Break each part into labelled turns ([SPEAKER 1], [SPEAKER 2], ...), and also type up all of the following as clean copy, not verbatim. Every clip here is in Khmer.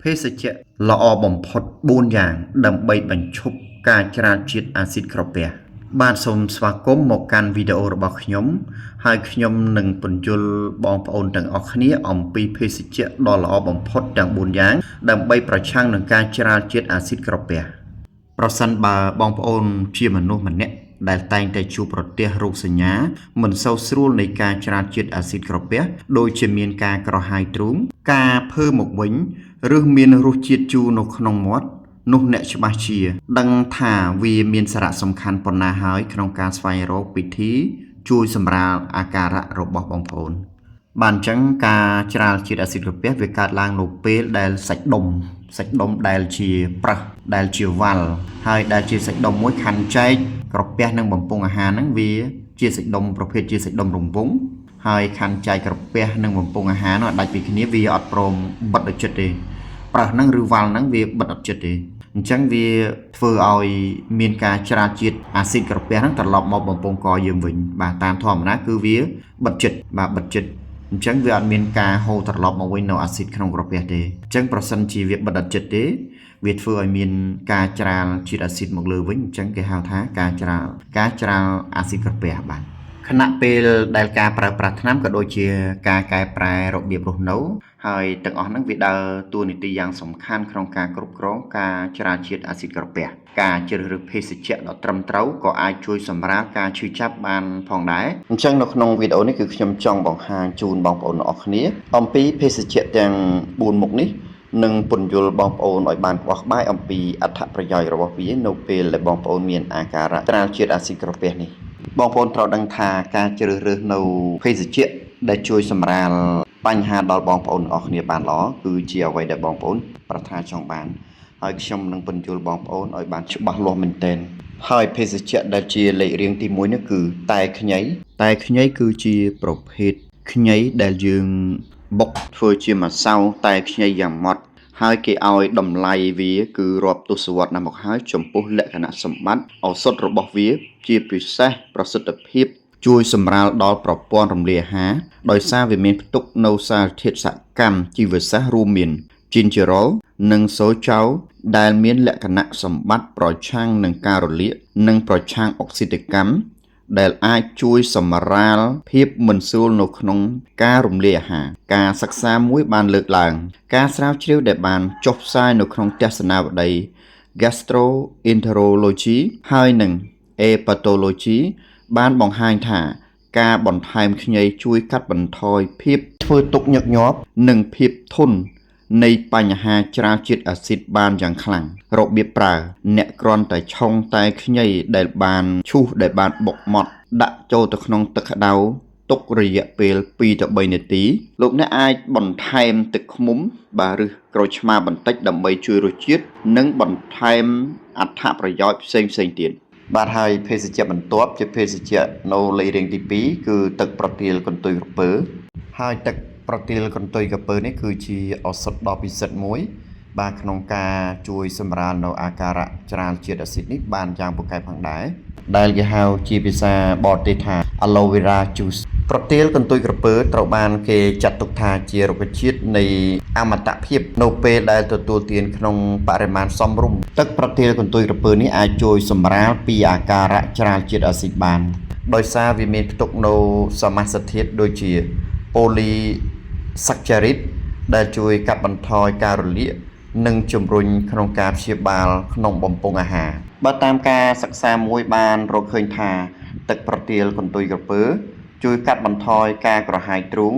[SPEAKER 1] ភេសជ្ជៈល្អបំផុត4យ៉ាងដើម្បីបញ្ឈប់ការច្រានជាតិអាស៊ីតក្រពះបាទសូមស្វាគមន៍មកកាន់វីដេអូរបស់ខ្ញុំហើយខ្ញុំនឹងពន្យល់បងប្អូនទាំងអស់គ្នាអំពីភេសជ្ជៈដ៏ល្អបំផុតទាំង4យ៉ាងដើម្បីប្រឆាំងនឹងការច្រានជាតិអាស៊ីតក្រពះប្រសិនបើបងប្អូនជាមនុស្សម្នាក់ដែលតែងតែជួបប្រទះរោគសញ្ញាមិនសូវស្រួលនៃការច្រានជាតិអាស៊ីតក្រពះដូចជាមានការក្រហាយទ្រូងការភើមកវិញឬមានរសជាតិជូរនៅក្នុងមាត់នោះអ្នកច្បាស់ជាដឹងថាវាមានសារៈសំខាន់ប៉ុណ្ណាហើយក្នុងការស្វែងរកវិធីជួយសម្រាលអាការៈរបស់បងប្អូនបានអញ្ចឹងការច្រាលជាតិអាស៊ីតក្រពះវាកើតឡើងនៅពេលដែលសាច់ដុំដែលជាប្រឹសដែលជាវ៉ាល់ហើយដែលជាសាច់ដុំមួយខាន់ចែកក្រពះនិងបំពង់អាហារហ្នឹងវាជាសាច់ដុំប្រភេទជាសាច់ដុំរង្វង់ហើយខាន់ចែកក្រពះនិងបំពង់អាហារនោះដាច់ពីគ្នាវាអត់ព្រមបិទឲ្យជិតទេប្រឹសហ្នឹងឬវ៉ាល់ហ្នឹងវាបិទអត់ជិតទេអញ្ចឹងវាធ្វើឲ្យមានការច្រាលជាតិអាស៊ីតក្រពះហ្នឹងត្រឡប់មកបំពង់កយើងវិញបាទតាមធម្មតាគឺវាបិទជិតបិទជិតអញ្ចឹងវាអត់មានការហូរត្រឡប់មកវិញនៅអាស៊ីតក្នុងក្រពះទេអញ្ចឹងប្រសិនជាវាបិទអត់ជិតទេវាធ្វើឲ្យមានការច្រាលជាតិអាស៊ីតមកលើវិញអញ្ចឹងគេហៅថាការច្រាលអាស៊ីតក្រពះបាទខណៈពេលដែលការប្រើប្រាស់ថ្នាំក៏ដូចជាការកែប្រែរបៀបរស់នៅហើយទាំងអស់ហ្នឹងវាដើរតួនាទីយ៉ាងសំខាន់ក្នុងការគ្រប់គ្រងការច្រាលជាតិអាស៊ីតក្រពះការជ្រើសរើសភេសជ្ជៈដ៏ត្រឹមត្រូវក៏អាចជួយសម្រាលការឈឺចាប់បានផងដែរអញ្ចឹងនៅក្នុងវីដេអូនេះគឺខ្ញុំចង់បង្ហាញជូនបងប្អូនទាំងអស់គ្នាអំពីភេសជ្ជៈទាំង4មុខនេះនិងពន្យល់បងប្អូនឲ្យបានក្បោះក្បាយអំពីអត្ថប្រយោជន៍របស់វានៅពេលដែលបងប្អូនមានអាការៈច្រាលជាតិអាស៊ីតក្រពះនេះបងប្អូនត្រូវដឹងថាការជ្រើសរើសនៅភេសជ្ជៈដែលជួយសម្រាលបញ្ហាដល់បងប្អូនទាំងអស់គ្នាបានល្អគឺជាអ្វីដែលបងប្អូនប្រាថ្នាចង់បានហើយខ្ញុំនឹងពន្យល់បងប្អូនឲ្យបានច្បាស់លាស់មែនទែនហើយភេសជ្ជៈដែលជាលេខរៀងទី1នោះគឺតែខ្ញីគឺជាប្រភេទខ្ញីដែលយើងបុកធ្វើជាម្សៅតែខ្ញីយ៉ាងម៉ត់ហើយគេឲ្យតម្លៃវាគឺរាប់ទសវត្សរ៍ណាស់មកហើយចំពោះលក្ខណៈសម្បត្តិឱសថរបស់វាជាពិសេសប្រសិទ្ធភាពជួយសម្រាលដល់ប្រព័ន្ធរំលាយអាហារដោយសារវាមានផ្ទុកនូវសារធាតុសកម្មជីវសាស្ត្ររួមមានជីនជេរ៉ុលនិងសូចៅដែលមានលក្ខណៈសម្បត្តិប្រឆាំងនឹងការរលាកនិងប្រឆាំងអុកស៊ីតកម្មដែលអាចជួយសម្រាលភាពមិនស្រួលនៅក្នុងការរំលាយអាហារការសិក្សាមួយបានលើកឡើងការស្រាវជ្រាវដែលបានចុះផ្សាយនៅក្នុងទស្សនាវដ្តី Gastroenterology ហើយនិង Hepatology បានបង្ហាញថាការបន្ថែមខ្ញីជួយកាត់បន្ថយភាពធ្វើទុក្ខញឹកញាប់និងភាពធន់នៃបញ្ហាច្រាលជាតិអាស៊ីតបានយ៉ាងខ្លាំងរបៀបប្រើអ្នកគ្រាន់តែឆុងតែខ្ញីដែលបានឈូសដែលបានបុកម៉ត់ដាក់ចូលទៅក្នុងទឹកក្តៅទុករយៈពេល2ទៅ3នាទីលោកអ្នកអាចបន្ថែមទឹកឃ្មុំឬក្រូចឆ្មាបន្តិចដើម្បីជួយរសជាតិនិងបន្ថែមអត្ថប្រយោជន៍ផ្សេងទៀតបាទហើយភេសជ្ជៈបន្ទាប់ជាភេសជ្ជៈនៅលេខរៀងទី2គឺទឹកប្រទាលកន្ទុយក្រពើហើយទឹកប្រទាលកន្ទុយក្រពើនេះគឺជាឱសថដ៏ពិសិដ្ឋមួយបាទក្នុងការជួយសម្រាលនៅអាការៈច្រាលជាតិអាស៊ីតនេះបានយ៉ាងពូកែផងដែរដែលគេហៅជាភាសាបរទេសថា Aloe Vera Juice ប្រទាលកន្ទុយក្រពើត្រូវបានគេចាត់ទុកថាជារុក្ខជាតិនៃអមតភាពនៅពេលដែលទទួលទានក្នុងបរិមាណសមរម្យទឹកប្រទាលកន្ទុយក្រពើនេះអាចជួយសម្រាលពីអាការៈច្រាលជាតិអាស៊ីតបានដោយសារវាមានផ្ទុកនូវសមាសធាតុដូចជា polysaccharide ដែលជួយកាត់បន្ថយការរលាកនិងជំរុញក្នុងការព្យាបាលក្នុងបំពង់អាហារបើតាមការសិក្សាមួយបានរកឃើញថាទឹកប្រទាលកន្ទុយក្រពើជួយកាត់បន្ថយការក្រហាយទ្រូង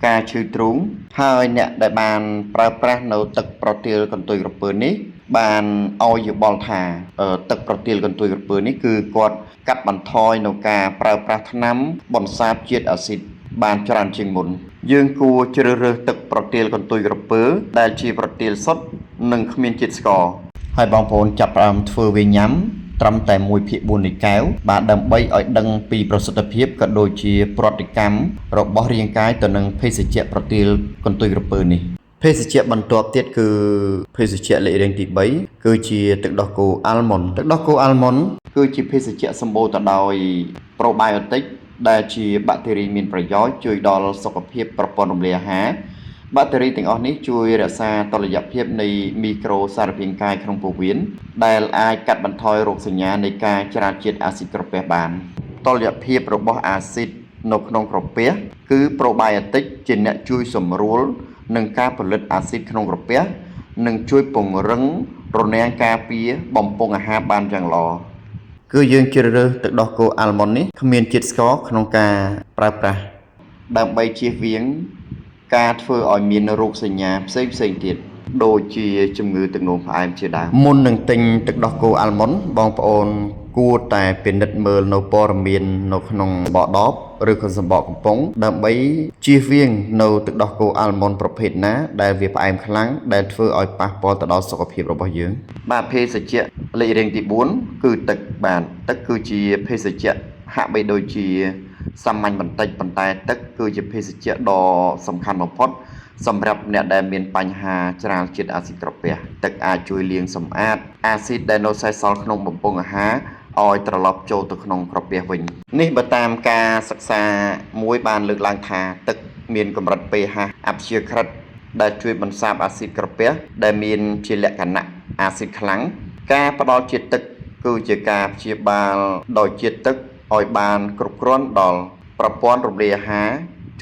[SPEAKER 1] ការឈឺទ្រូងហើយអ្នកដែលបានប្រើប្រាស់នៅទឹកប្រទាលកន្ទុយក្រពើនេះបានឲ្យយោបល់ថាទឹកប្រទាលកន្ទុយក្រពើនេះគឺគាត់កាត់បន្ថយនៅការប្រើប្រាស់ថ្នាំបន្សាបជាតិអាស៊ីតបានច្រើនជាងមុនយើងគួរជ្រើសរើសទឹកប្រទាលកន្ទុយក្រពើដែលជាប្រទាលសុទ្ធនិងគ្មានជាតិស្ករហើយបងប្អូនចាប់ផ្ដើមធ្វើវាញ៉ាំត្រឹមតែ1/4នៃកែវបាទដើម្បីឲ្យដឹងពីប្រសិទ្ធភាពក៏ដូចជាប្រតិកម្មរបស់រាងកាយទៅនឹងភេសជ្ជៈប្រទាលកន្ទុយក្រពើនេះភេសជ្ជៈបន្ទាប់ទៀតគឺភេសជ្ជៈលេខរៀងទី3គឺជាទឹកដោះគោអាល់ម៉ុនទឹកដោះគោអាល់ម៉ុនគឺជាភេសជ្ជៈសម្បូរទៅដោយប្រូបៃអូទិកដែលជាបាក់តេរីមានប្រយោជន៍ជួយដល់សុខភាពប្រព័ន្ធរំលាយអាហារ បាក់តេរីទាំងអស់នេះជួយរក្សាតុល្យភាពនៃមីក្រូសារពាង្គកាយក្នុងពោះវៀនដែលអាចកាត់បន្ថយរោគសញ្ញានៃការច្រានជាតិអាស៊ីតក្រពះបានតុល្យភាពរបស់អាស៊ីតនៅក្នុងក្រពះគឺប្រូបាយអាទិកជាអ្នកជួយសម្រួលនឹងការផលិតអាស៊ីតក្នុងក្រពះនិងជួយពង្រឹងរនាំងការពារបំពង់អាហារបានយ៉ាងល្អគឺយើងជ្រើសរើសទឹកដោះគោអាល់ម៉ុននេះគ្មានជាតិស្ករក្នុងការប្រើប្រាស់ដើម្បីជៀសវាងការធ្វើឲ្យមានរោគសញ្ញាផ្សេងទៀតដូចជាជំងឺទឹកនោមផ្អែមជាដើមមុននឹងទិញទឹកដោះគោអាល់ម៉ុនបងប្អូនគួរតែពិនិត្យមើលនៅព័ត៌មាននៅក្នុងបកដបឬក៏សំបកកំប៉ុងដើម្បីជៀសវាងនៅទឹកដោះគោអាល់ម៉ុនប្រភេទណាដែលវាផ្អែមខ្លាំងដែលធ្វើឲ្យប៉ះពាល់ទៅដល់សុខភាពរបស់យើងបាទភេសជ្ជៈលេខរៀងទី4គឺទឹកបាទទឹកគឺជាភេសជ្ជៈហាក់បីដូចជាសាមញ្ញបន្តិចប៉ុន្តែទឹកគឺជាភេសជ្ជៈដ៏សំខាន់បំផុតសម្រាប់អ្នកដែលមានបញ្ហាច្រាលជាតិអាស៊ីតក្រពះទឹកអាចជួយលាងសម្អាតអាស៊ីតដែលនៅសេសសល់ក្នុងបំពង់អាហារឲ្យត្រឡប់ចូលទៅក្នុងក្រពះវិញនេះបើតាមការសិក្សាមួយបានលើកឡើងថាទឹកមានកម្រិត pH អព្យាក្រឹតដែលជួយបន្សាបអាស៊ីតក្រពះដែលមានជាលក្ខណៈអាស៊ីតខ្លាំងការផ្ដល់ជាតិទឹកគឺជាការព្យាបាលដោយជាតិទឹកឲ្យបានគ្រប់គ្រាន់ដល់ប្រព័ន្ធរំលាយអាហារ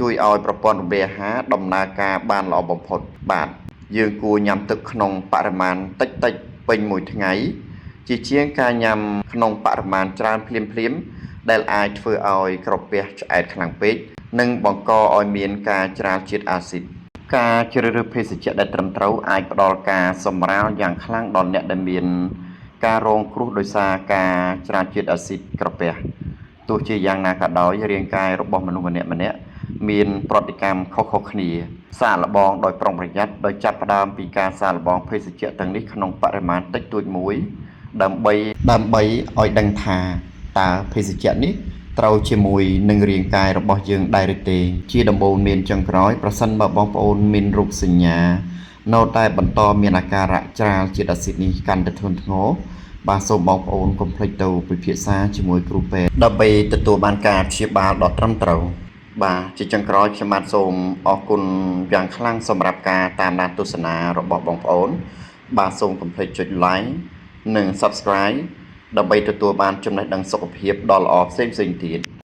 [SPEAKER 1] ជួយឲ្យប្រព័ន្ធរំលាយអាហារដំណើរការបានល្អបំផុតបាទយើងគួរញ៉ាំទឹកក្នុងបរិមាណតិចពេញមួយថ្ងៃជាជាងការញ៉ាំក្នុងបរិមាណច្រើនភ្លាមដែលអាចធ្វើឲ្យក្រពះឆ្អែតខ្លាំងពេកនិងបង្កឲ្យមានការច្រាលជាតិអាស៊ីតការជ្រើសរើសភេសជ្ជៈដែលត្រឹមត្រូវអាចផ្ដល់ការសម្រាលយ៉ាងខ្លាំងដល់អ្នកដែលមានការរងគ្រោះដោយសារការច្រាលជាតិអាស៊ីតក្រពះទោះជាយ៉ាងណាក៏ដោយរាងកាយរបស់មនុស្សម្នាក់មានប្រតិកម្មខុសៗគ្នាសាកល្បងដោយប្រុងប្រយ័ត្នដោយចាប់ផ្ដើមពីការសាកល្បងភេសជ្ជៈទាំងនេះក្នុងបរិមាណតិចតួចមួយដើម្បីឲ្យដឹងថាតើភេសជ្ជៈនេះត្រូវជាមួយនឹងរាងកាយរបស់យើងដែរឬទេជាដំបូងមានចុងក្រោយប្រសិនបើបងប្អូនមានរោគសញ្ញានៅតែបន្តមានអាការៈច្រាលជាតិអាស៊ីតនេះកាន់តែធ្ងន់ធ្ងរបាទសូមបងប្អូនកុំភ្លេចទៅពិភាក្សាជាមួយគ្រូពេទ្យដើម្បីទទួលបានការព្យាបាលដ៏ត្រឹមត្រូវបាទជាចុងក្រោយខ្ញុំបាទសូមអរគុណយ៉ាងខ្លាំងសម្រាប់ការតាមដានទស្សនារបស់បងប្អូនបាទសូមកុំភ្លេចចុច like និង subscribe ដើម្បីទទួលបានចំណេះដឹងសុខភាពដ៏ល្អផ្សេងទៀត